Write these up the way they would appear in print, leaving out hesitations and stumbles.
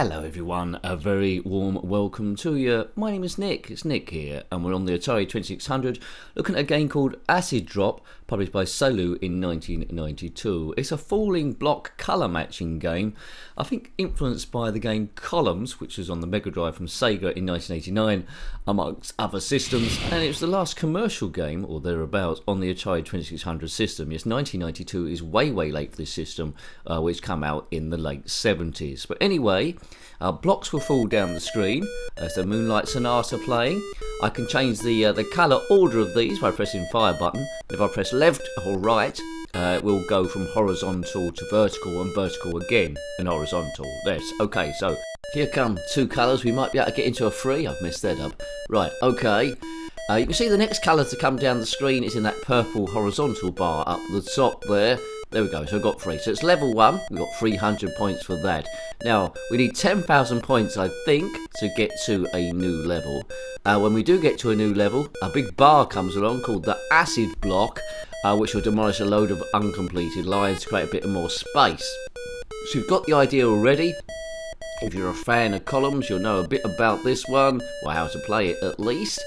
Hello everyone, a very warm welcome to you. My name is Nick, it's Nick here, and we're on the Atari 2600 looking at a game called Acid Drop, published by Salu in 1992. It's a falling block colour matching game, I think influenced by the game Columns, which was on the Mega Drive from Sega in 1989, amongst other systems, and it was the last commercial game, or thereabouts, on the Atari 2600 system. Yes, 1992 is way late for this system, which came out in the late 70s. But anyway, blocks will fall down the screen as the Moonlight Sonata playing. I can change the colour order of these by pressing fire button. If I press left or right, it will go from horizontal to vertical and vertical again and horizontal. Yes, okay, so here come two colours. We might be able to get into a three. I've messed that up. Right, okay. You can see the next colour to come down the screen is in that purple horizontal bar up the top there. There we go, so I've got three. So it's level 1, we've got 300 points for that. Now, we need 10,000 points, I think, to get to a new level. When we do get to a new level, a big bar comes along called the Acid Block, which will demolish a load of uncompleted lines to create a bit more space. So you've got the idea already. If you're a fan of Columns, you'll know a bit about this one, or how to play it at least.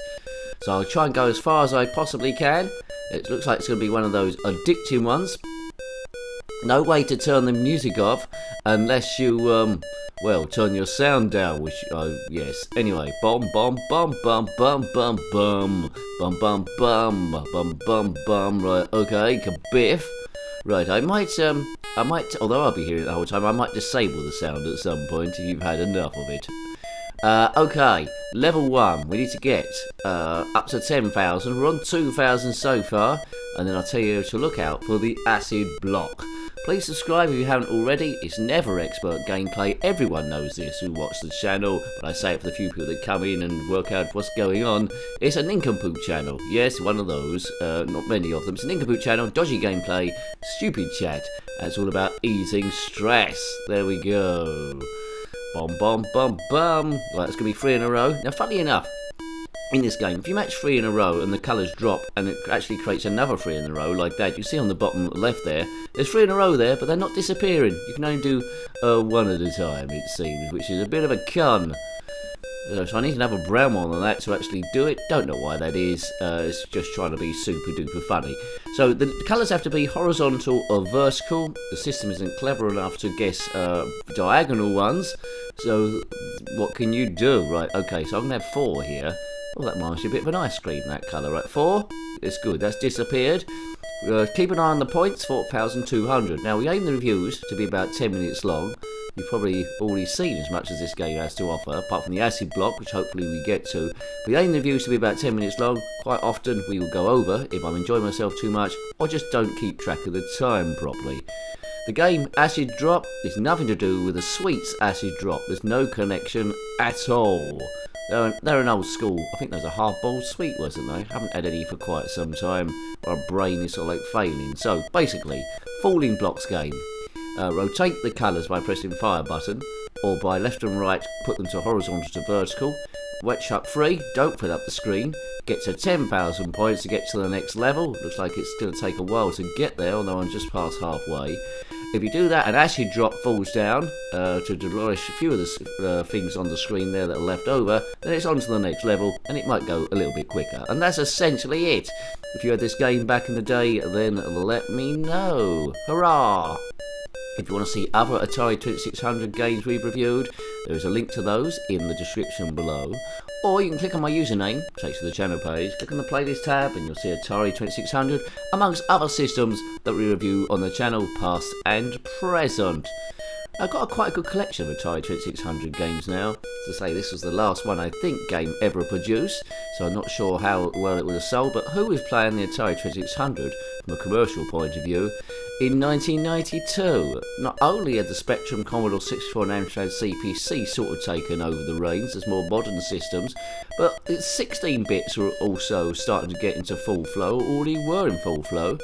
So I'll try and go as far as I possibly can. It looks like it's going to be one of those addicting ones. No way to turn the music off unless you, well, turn your sound down, which, yes. Anyway, bum bum bum bum bum bum bum bum bum bum bum bum bum. Right, okay, kabiff. Right, I might, although I'll be hearing it the whole time, I might disable the sound at some point if you've had enough of it. Okay, level 1, we need to get up to 10,000. We're on 2,000 so far, and then I'll tell you to look out for the Acid Block. Please subscribe if you haven't already. It's never expert gameplay. Everyone knows this who watch the channel, but I say it for the few people that come in and work out what's going on. It's a nincompoop channel. Yes, one of those. Not many of them. It's a nincompoop channel, dodgy gameplay, stupid chat. It's all about easing stress. There we go. Bum bum bum bum. Right, it's going to be 3 in a row. Now, funny enough, in this game, if you match 3 in a row and the colours drop and it actually creates another 3 in a row like that, you see on the bottom left there, there's 3 in a row there, but they're not disappearing. You can only do 1 at a time, it seems, which is a bit of a con. So I need another brown one than that to actually do it. Don't know why that is. It's just trying to be super duper funny. So the colours have to be horizontal or vertical. The system isn't clever enough to guess diagonal ones. So what can you do? Right, okay, so I'm going to have 4 here. Well, that reminds me a bit of an ice cream, that colour. Right, 4. It's good. That's disappeared. Keep an eye on the points, 4,200. Now, we aim the reviews to be about 10 minutes long. You've probably already seen as much as this game has to offer, apart from the Acid Block, which hopefully we get to. We aim the reviews to be about 10 minutes long. Quite often, we will go over if I'm enjoying myself too much, or just don't keep track of the time properly. The game Acid Drop is nothing to do with the Sweets Acid Drop. There's no connection at all. They're an old school. I think there's a hard-boiled sweet, wasn't there? Haven't had any for quite some time. Our brain is sort of like failing. So basically, falling blocks game. Rotate the colours by pressing fire button, or by left and right, put them to horizontal to vertical. Wet shut 3, don't fill up the screen. Get to 10,000 points to get to the next level. Looks like it's going to take a while to get there, although I'm just past halfway. If you do that, an Acid Drop falls down to demolish a few of the things on the screen there that are left over, then it's on to the next level, and it might go a little bit quicker. And that's essentially it. If you had this game back in the day, then let me know. Hurrah! If you want to see other Atari 2600 games we've reviewed, there is a link to those in the description below. Or you can click on my username, takes you to the channel page, click on the playlist tab and you'll see Atari 2600 amongst other systems that we review on the channel, past and present. I've got quite a good collection of Atari 2600 games now. To say this was the last one I think game ever produced, so I'm not sure how well it would have sold, but who was playing the Atari 2600 from a commercial point of view in 1992? Not only had the Spectrum, Commodore 64 and Amstrad CPC sort of taken over the reins as more modern systems, but its 16 bits were also starting to get into full flow, already were in full flow.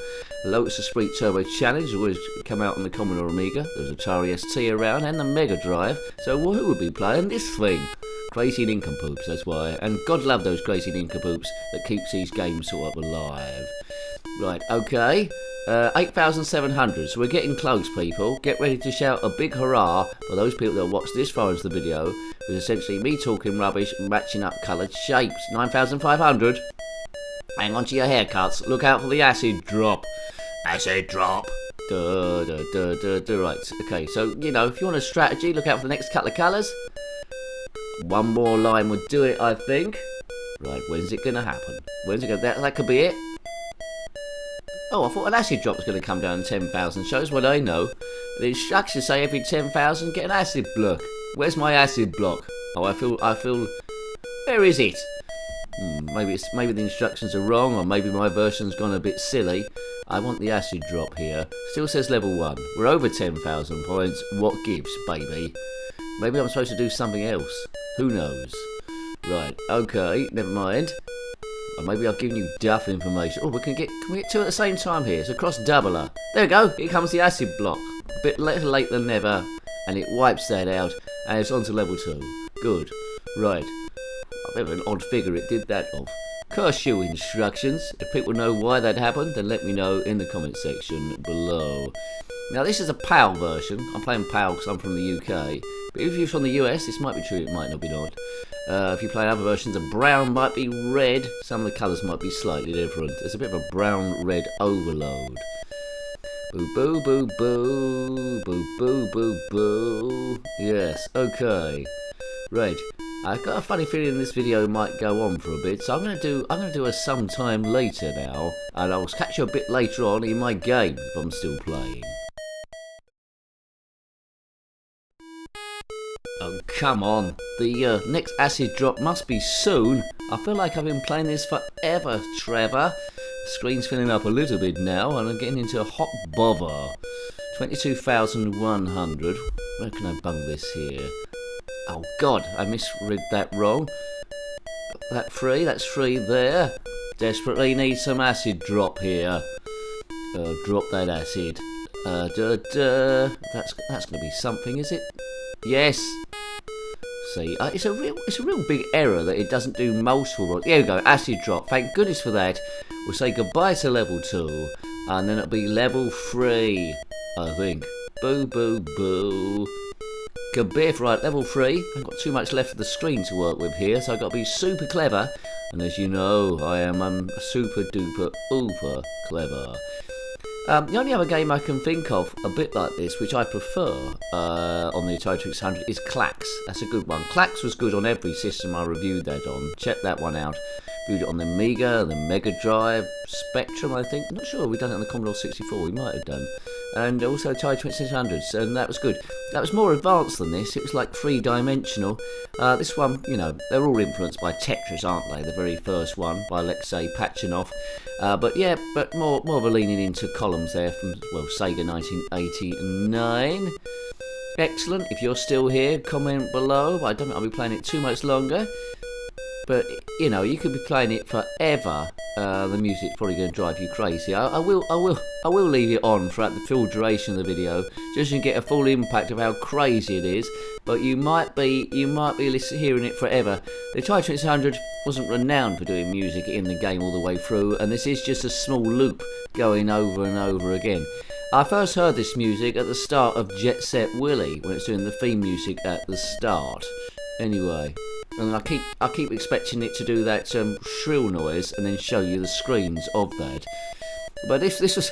Lotus Esprit Turbo Challenge always come out on the Commodore Amiga. There's Atari ST around and the Mega Drive. So who would be playing this thing? Crazy nincompoops, that's why. And God love those crazy nincompoops that keeps these games sort of alive. Right, okay. 8,700, so we're getting close, people. Get ready to shout a big hurrah for those people that watched this far into the video, with essentially me talking rubbish and matching up coloured shapes. 9,500. Hang on to your haircuts. Look out for the acid drop. Acid drop. Duh, duh, duh, duh, duh. Right, okay, so, you know, if you want a strategy, look out for the next couple of colours. One more line would do it, I think. Right, when's it going to happen? When's it going to... That could be it. Oh, I thought an acid drop was going to come down in 10,000. Shows what I know. The instructions say every 10,000 get an acid block. Where's my acid block? Oh, I feel. Where is it? Maybe the instructions are wrong, or maybe my version's gone a bit silly. I want the acid drop here. Still says level 1. We're over 10,000 points. What gives, baby? Maybe I'm supposed to do something else. Who knows? Right. Okay. Never mind. Or maybe I've given you duff information. Oh, we can get two at the same time here. It's a cross doubler. There we go. Here comes the acid block. A bit late than never. And it wipes that out. And it's on to level 2. Good. Right. I've ever an odd figure it did that of. Curse you, instructions. If people know why that happened, then let me know in the comment section below. Now, this is a PAL version. I'm playing PAL because I'm from the UK. But if you're from the US, this might be true, it might not be not. If you play other versions, a brown might be red. Some of the colours might be slightly different. There's a bit of a brown-red overload. Boo, boo, boo, boo. Boo, boo, boo, boo. Yes, okay. Right. I've got a funny feeling this video might go on for a bit, so I'm gonna do a sometime later now, and I'll catch you a bit later on in my game if I'm still playing. Oh, come on. The next acid drop must be soon. I feel like I've been playing this forever, Trevor. The screen's filling up a little bit now, and I'm getting into a hot bother. 22,100. Where can I bung this here? Oh, God, I misread that wrong. That's free there. Desperately need some acid drop here. Drop that acid. That's going to be something, is it? Yes. See, it's a real big error that it doesn't do multiple. There we go, acid drop. Thank goodness for that. We'll say goodbye to level 2, and then it'll be level 3, I think. Boo, boo, boo. Kabiff, right, level 3. I've got too much left of the screen to work with here, so I've got to be super clever. And as you know, I am super duper uber clever. The only other game I can think of a bit like this, which I prefer on the Atari 2600, is Clax. That's a good one. Clax was good on every system I reviewed that on. Check that one out. Reviewed it on the Amiga, the Mega Drive, Spectrum, I think. I'm not sure. We've done it on the Commodore 64. We might have done. And also Atari 2600s, and that was good. That was more advanced than this. It was like three-dimensional. This one, you know, they're all influenced by Tetris, aren't they? The very first one by Alexei Pachinov. But yeah, but more of a leaning into columns there from, well, Sega 1989. Excellent. If you're still here, comment below. I don't think I'll be playing it too much longer. But, you know, you could be playing it forever. The music's probably going to drive you crazy. I will leave it on throughout the full duration of the video, just to get a full impact of how crazy it is. But you might be hearing it forever. The Atari 2600 wasn't renowned for doing music in the game all the way through, and this is just a small loop going over and over again. I first heard this music at the start of Jet Set Willy, when it's doing the theme music at the start. Anyway. And I keep expecting it to do that shrill noise and then show you the screens of that. But this was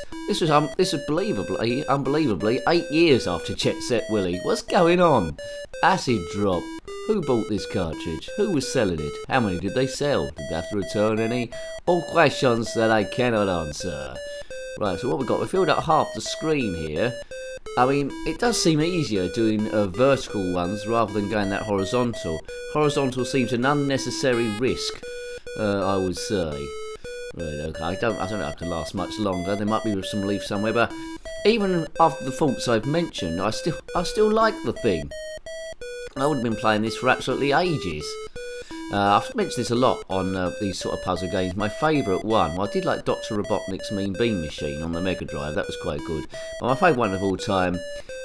unbelievably 8 years after Jet Set Willy. What's going on? Acid drop. Who bought this cartridge? Who was selling it? How many did they sell? Did they have to return any? All questions that I cannot answer. Right, so what we've got, we filled up half the screen here. I mean, it does seem easier doing vertical ones rather than going that horizontal. Horizontal seems an unnecessary risk, I would say. Right, okay, I don't know if I can last much longer. There might be some relief somewhere, but even after the faults I've mentioned, I still like the thing. I would have been playing this for absolutely ages. I've mentioned this a lot on these sort of puzzle games. My favourite one, well, I did like Dr. Robotnik's Mean Bean Machine on the Mega Drive. That was quite good. But my favourite one of all time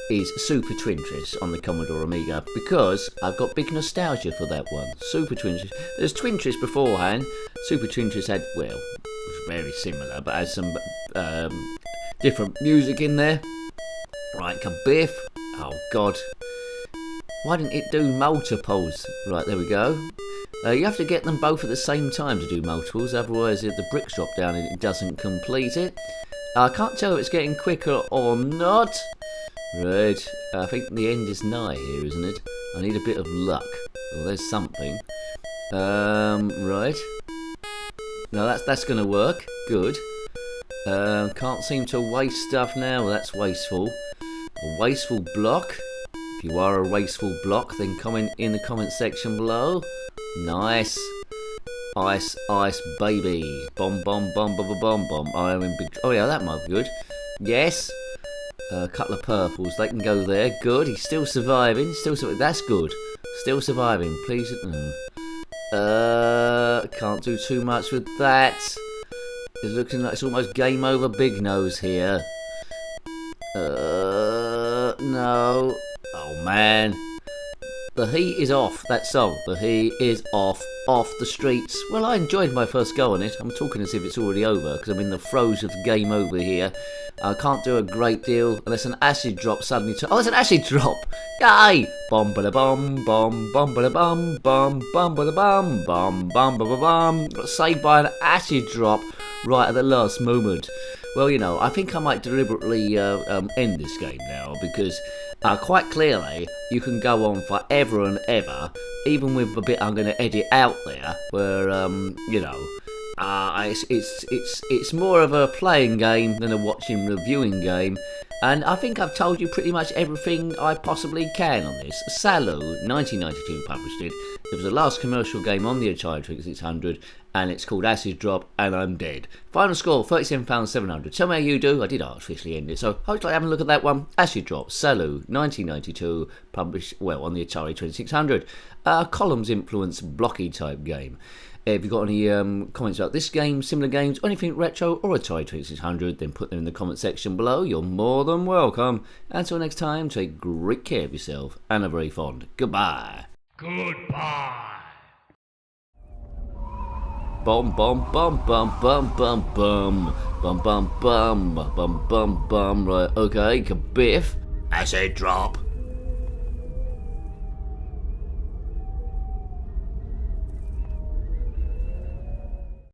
is Super Twintris on the Commodore Amiga, because I've got big nostalgia for that one. Super Twintris. There's Twintris beforehand. Super Twintris had, well, it was very similar, but had some different music in there. Right, kabiff. Oh God. Why didn't it do multiples? Right, there we go. You have to get them both at the same time to do multiples, otherwise if the bricks drop down and it doesn't complete it. I can't tell if it's getting quicker or not. Right, I think the end is nigh here, isn't it? I need a bit of luck. Well, there's something. Right. No, that's going to work. Good. Can't seem to waste stuff now. Well, that's wasteful. A wasteful block. If you are a wasteful block, then comment in the comment section below. Nice. Ice, ice, baby. Bomb, bomb, bomb, bomb, bomb, bomb. I'm in big. Oh yeah, that might be good. Yes. A couple of purples. They can go there. Good. He's still surviving. That's good. Still surviving. Please. Can't do too much with that. It's looking like it's almost game over Big Nose here. No. Oh man. The heat is off, that's all. The heat is off the streets. Well, I enjoyed my first go on it. I'm talking as if it's already over, because I'm in the throes of game over here. I can't do a great deal unless an acid drop suddenly... Oh, it's an acid drop! Yay! Bom-ba-da-bum, bom, bom-ba-da-bum, bom, bom-ba-da-bum, bom, bom-ba-ba-bum. Got saved by an acid drop right at the last moment. Well, you know, I think I might deliberately end this game now, because... quite clearly, you can go on forever and ever, even with the bit I'm going to edit out there, where you know, it's more of a playing game than a watching reviewing game, and I think I've told you pretty much everything I possibly can on this. Salu, 1992, published it. It was the last commercial game on the Atari 2600, and it's called Acid Drop, and I'm dead. Final score, £37,700. Tell me how you do. I did artificially end it, so hopefully have a look at that one. Acid Drop, Salu, 1992, published, well, on the Atari 2600. Columns influence blocky type game. If you've got any comments about this game, similar games, or anything retro or Atari 2600, then put them in the comment section below. You're more than welcome. Until next time, take great care of yourself, and a very fond goodbye. Goodbye. Bum bum bum bum bum bum bum bum bum bum bum bum bum. Right, okay, kabiff. Acid drop.